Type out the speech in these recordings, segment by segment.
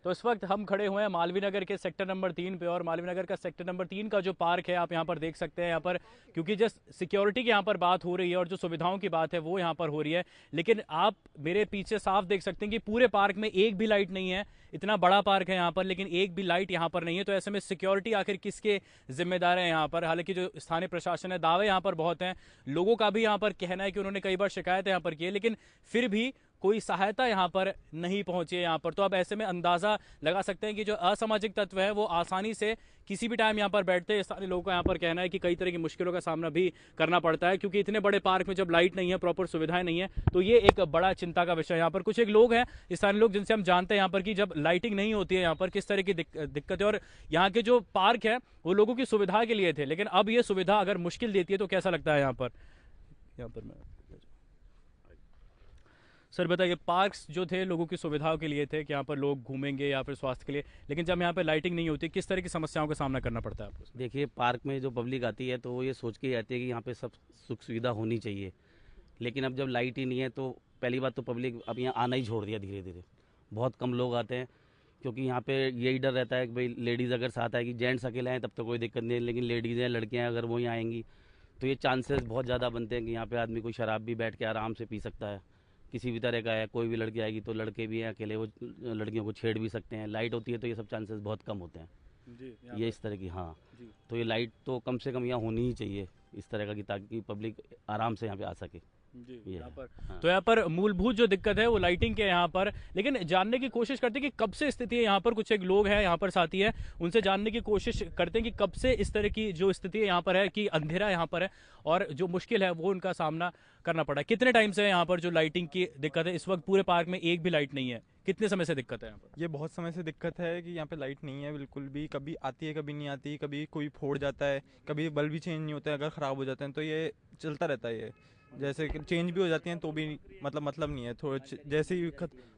तो इस वक्त हम खड़े हुए हैं मालवीय नगर के सेक्टर नंबर 3 पे, और मालवीय नगर का सेक्टर नंबर 3 का जो पार्क है आप यहाँ पर देख सकते हैं। यहाँ पर क्योंकि जस्ट सिक्योरिटी की यहाँ पर बात हो रही है और जो सुविधाओं की बात है वो यहाँ पर हो रही है, लेकिन आप मेरे पीछे साफ देख सकते हैं कि पूरे पार्क में एक भी लाइट नहीं है। इतना बड़ा पार्क है यहाँ पर, लेकिन एक भी लाइट यहाँ पर नहीं है। तो ऐसे में सिक्योरिटी आखिर किसके जिम्मेदार है यहाँ पर? हालांकि जो स्थानीय प्रशासन है, दावे यहाँ पर बहुत हैं, लोगों का भी यहाँ पर कहना है कि उन्होंने कई बार शिकायत यहाँ पर की है, लेकिन फिर भी कोई सहायता यहाँ पर नहीं पहुंची है यहाँ पर। तो अब ऐसे में अंदाजा लगा सकते हैं कि जो असामाजिक तत्व है वो आसानी से किसी भी टाइम यहाँ पर बैठते हैं। स्थानीय लोगों का यहाँ पर कहना है कि कई तरह की मुश्किलों का सामना भी करना पड़ता है, क्योंकि इतने बड़े पार्क में जब लाइट नहीं है, प्रॉपर सुविधाएं नहीं है, तो ये एक बड़ा चिंता का विषय है। यहाँ पर कुछ एक लोग हैं, स्थानीय लोग, जिनसे हम जानते हैं यहाँ पर कि जब लाइटिंग नहीं होती है यहाँ पर किस तरह की दिक्कत है। और यहाँ के जो पार्क है वो लोगों की सुविधा के लिए थे, लेकिन अब ये सुविधा अगर मुश्किल देती है तो कैसा लगता है यहाँ पर मैं सर बताइए, पार्क्स जो थे लोगों की सुविधाओं के लिए थे कि यहाँ पर लोग घूमेंगे या फिर स्वास्थ्य के लिए, लेकिन जब यहाँ पर लाइटिंग नहीं होती किस तरह की समस्याओं का सामना करना पड़ता है आपको? देखिए, पार्क में जो पब्लिक आती है तो वो ये सोच के ही आती है कि यहाँ पे सब सुख सुविधा होनी चाहिए, लेकिन अब जब लाइट ही नहीं है तो पहली बात तो पब्लिक अब यहाँ आना ही छोड़ दिया धीरे धीरे। बहुत कम लोग आते हैं, क्योंकि यहाँ पे यही डर रहता है कि भाई लेडीज़ अगर साथ आएगी, जेंट्स अकेले आए तब तो कोई दिक्कत नहीं है, लेकिन लेडीज़ हैं, लड़कियाँ अगर वो यहाँ आएंगी तो ये चांसेस बहुत ज़्यादा बनते हैं कि यहाँ पे आदमी कोई शराब भी बैठ के आराम से पी सकता है। किसी भी तरह का है, कोई भी लड़की आएगी तो लड़के भी हैं अकेले, वो लड़कियों को छेड़ भी सकते हैं। लाइट होती है तो ये सब चांसेस बहुत कम होते हैं जी, ये इस तरह की। हाँ जी। तो ये लाइट तो कम से कम यहाँ होनी ही चाहिए इस तरह का, कि ताकि पब्लिक आराम से यहाँ पे आ सके। जी, ये यहाँ पर हाँ। तो यहाँ पर मूलभूत जो दिक्कत है वो लाइटिंग के यहाँ पर, लेकिन जानने की कोशिश करते हैं कि कब से स्थिति है यहाँ पर। कुछ एक लोग हैं यहाँ पर, साथी है, उनसे जानने की कोशिश करते हैं कि कब से इस तरह की जो स्थिति है यहाँ पर है, कि अंधेरा यहाँ पर है और जो मुश्किल है वो उनका सामना करना पड़ा है। कितने टाइम से यहाँ पर जो लाइटिंग की दिक्कत है? इस वक्त पूरे पार्क में एक भी लाइट नहीं है। कितने समय से दिक्कत है यहाँ पर? ये बहुत समय से दिक्कत है कि यहाँ पे लाइट नहीं है बिल्कुल भी। कभी आती है, कभी नहीं आती, कभी कोई फोड़ जाता है, कभी बल्ब भी चेंज नहीं होता है, अगर ख़राब हो जाते हैं तो ये चलता रहता है। ये जैसे कि चेंज भी हो जाती हैं तो भी मतलब नहीं है, थोड़ा जैसे ही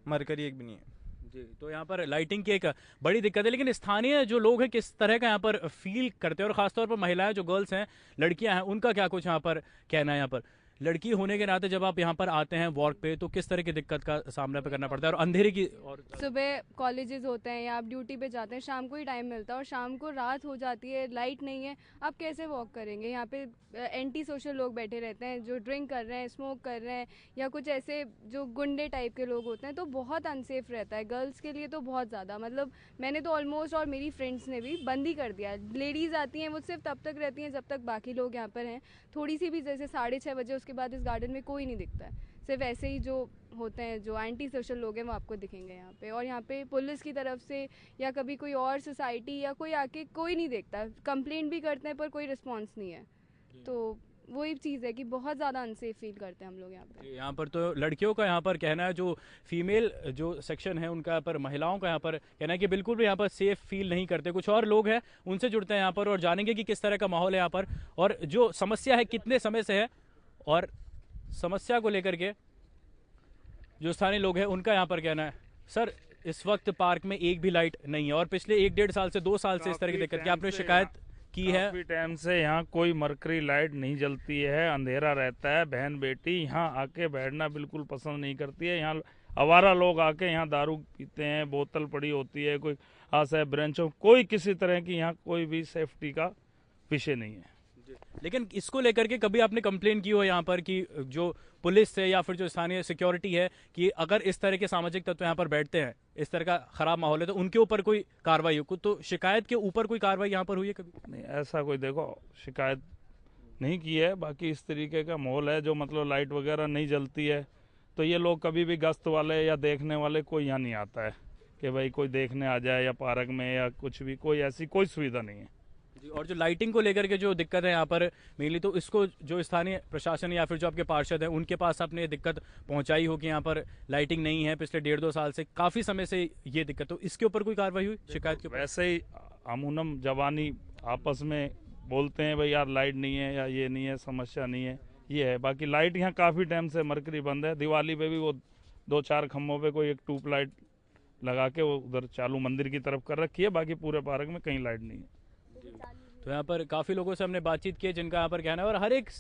मरकरी एक भी नहीं है। जी, तो यहाँ पर लाइटिंग की एक बड़ी दिक्कत है, लेकिन स्थानीय जो लोग हैं किस तरह का यहाँ पर फील करते हैं, और खासतौर पर महिलाएं जो गर्ल्स हैं, लड़कियां हैं, उनका क्या कुछ यहाँ पर कहना है? यहाँ पर लड़की होने के नाते जब आप यहाँ पर आते हैं वॉक पे तो किस तरह की दिक्कत का सामना पे करना पड़ता है? और अंधेरे की, और सुबह कॉलेजेस होते हैं या आप ड्यूटी पे जाते हैं, शाम को ही टाइम मिलता है और शाम को रात हो जाती है, लाइट नहीं है, आप कैसे वॉक करेंगे? यहाँ पे एंटी सोशल लोग बैठे रहते हैं जो ड्रिंक कर रहे हैं, स्मोक कर रहे हैं, या कुछ ऐसे जो गुंडे टाइप के लोग होते हैं, तो बहुत अनसेफ रहता है गर्ल्स के लिए तो बहुत ज़्यादा। मतलब मैंने तो ऑलमोस्ट, और मेरी फ्रेंड्स ने भी बंद ही कर दिया। लेडीज़ आती हैं वो सिर्फ तब तक रहती हैं जब तक बाकी लोग यहाँ पर हैं। थोड़ी सी भी जैसे 6:30 बजे उसके बाद इस गार्डन में कोई नहीं दिखता है, सिर्फ ऐसे ही जो होते हैं जो एंटी सोशल लोग हैं वो आपको दिखेंगे यहाँ पे। और यहाँ पे पुलिस की तरफ से या कभी कोई और सोसाइटी या कोई आके कोई नहीं देखता, कंप्लेंट भी करते हैं पर कोई रिस्पांस नहीं है। तो वही चीज़ है कि बहुत ज़्यादा अनसेफ फील करते हैं हम लोग यहाँ पे। यहाँ पर तो लड़कियों का यहाँ पर कहना है, जो फीमेल जो सेक्शन है उनका, पर महिलाओं का यहाँ पर कहना है कि बिल्कुल भी यहाँ पर सेफ फील नहीं करते। कुछ और लोग हैं, उनसे जुड़ते हैं यहाँ पर और जानेंगे कि किस तरह का माहौल है यहाँ पर, और जो समस्या है कितने समय से है, और समस्या को लेकर के जो स्थानीय लोग हैं उनका यहाँ पर कहना है। सर, इस वक्त पार्क में एक भी लाइट नहीं है और पिछले 1-1.5 साल से 2 साल से इस तरह की दिक्कत की आपने शिकायत की है? काफी टाइम से यहाँ कोई मरकरी लाइट नहीं जलती है, अंधेरा रहता है। बहन बेटी यहाँ आके बैठना बिल्कुल पसंद नहीं करती है। यहाँ आवारा लोग आके यहाँ दारू पीते हैं, बोतल पड़ी होती है, कोई हाथ है ब्रेंचों, कोई किसी तरह की यहाँ कोई भी सेफ्टी का विषय नहीं है। लेकिन इसको लेकर के कभी आपने कंप्लेन की हो यहाँ पर कि जो पुलिस से या फिर जो स्थानीय सिक्योरिटी है कि अगर इस तरह के सामाजिक तत्व यहाँ पर बैठते हैं, इस तरह का खराब माहौल है, तो उनके ऊपर कोई कार्रवाई हो? तो शिकायत के ऊपर कोई कार्रवाई यहाँ पर हुई है कभी? नहीं, ऐसा कोई देखो शिकायत नहीं की है। बाकी इस तरीके का माहौल है जो मतलब लाइट वगैरह नहीं जलती है तो ये लोग कभी भी गश्त वाले या देखने वाले कोई यहाँ नहीं आता है कि भाई कोई देखने आ जाए, या पार्क में या कुछ भी, कोई ऐसी कोई सुविधा नहीं है जी। और जो लाइटिंग को लेकर के जो दिक्कत है यहाँ पर मेनली, तो इसको जो स्थानीय प्रशासन या फिर जो आपके पार्षद हैं उनके पास आपने ये दिक्कत पहुंचाई हो कि यहाँ पर लाइटिंग नहीं है पिछले 1.5-2 साल से, काफी समय से ये दिक्कत, तो इसके ऊपर कोई कार्रवाई हुई शिकायत के ऊपर? वैसे ही अमूनम जवानी आपस में बोलते हैं भाई यार लाइट नहीं है या ये नहीं है, समस्या नहीं है, ये है। बाकी लाइट यहाँ काफ़ी टाइम से मरकरी बंद है। दिवाली पे भी वो 2-4 खम्भों पे कोई एक ट्यूब लाइट लगा के वो उधर चालू मंदिर की तरफ कर रखी है, बाकी पूरे पार्क में कहीं लाइट नहीं है। तो तो यहाँ पर काफ़ी लोगों से हमने बातचीत की जिनका यहाँ पर कहना है, और हर एक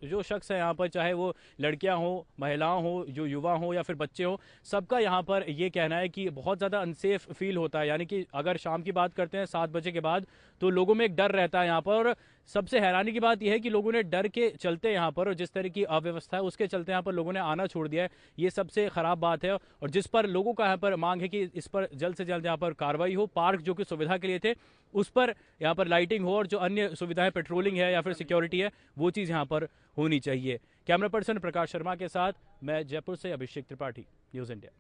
जो शख्स है यहाँ पर, चाहे वो लड़कियाँ हों, महिलाओं हो, जो युवा हो या फिर बच्चे हो, सबका यहाँ पर ये कहना है कि बहुत ज़्यादा अनसेफ फील होता है। यानी कि अगर शाम की बात करते हैं 7 बजे के बाद, तो लोगों में एक डर रहता है यहाँ पर। और सबसे हैरानी की बात यह है कि लोगों ने डर के चलते यहाँ पर, और जिस तरह की अव्यवस्था है उसके चलते यहाँ पर लोगों ने आना छोड़ दिया है। ये सबसे ख़राब बात है, और जिस पर लोगों का यहाँ पर मांग है कि इस पर जल्द से जल्द यहाँ पर कार्रवाई हो। पार्क जो कि सुविधा के लिए थे, उस पर यहाँ पर लाइटिंग हो, और जो अन्य सुविधाएं, पेट्रोलिंग है या फिर सिक्योरिटी है, वो चीज़ यहाँ पर होनी चाहिए। कैमरा पर्सन प्रकाश शर्मा के साथ मैं जयपुर से अभिषेक त्रिपाठी, न्यूज़ इंडिया।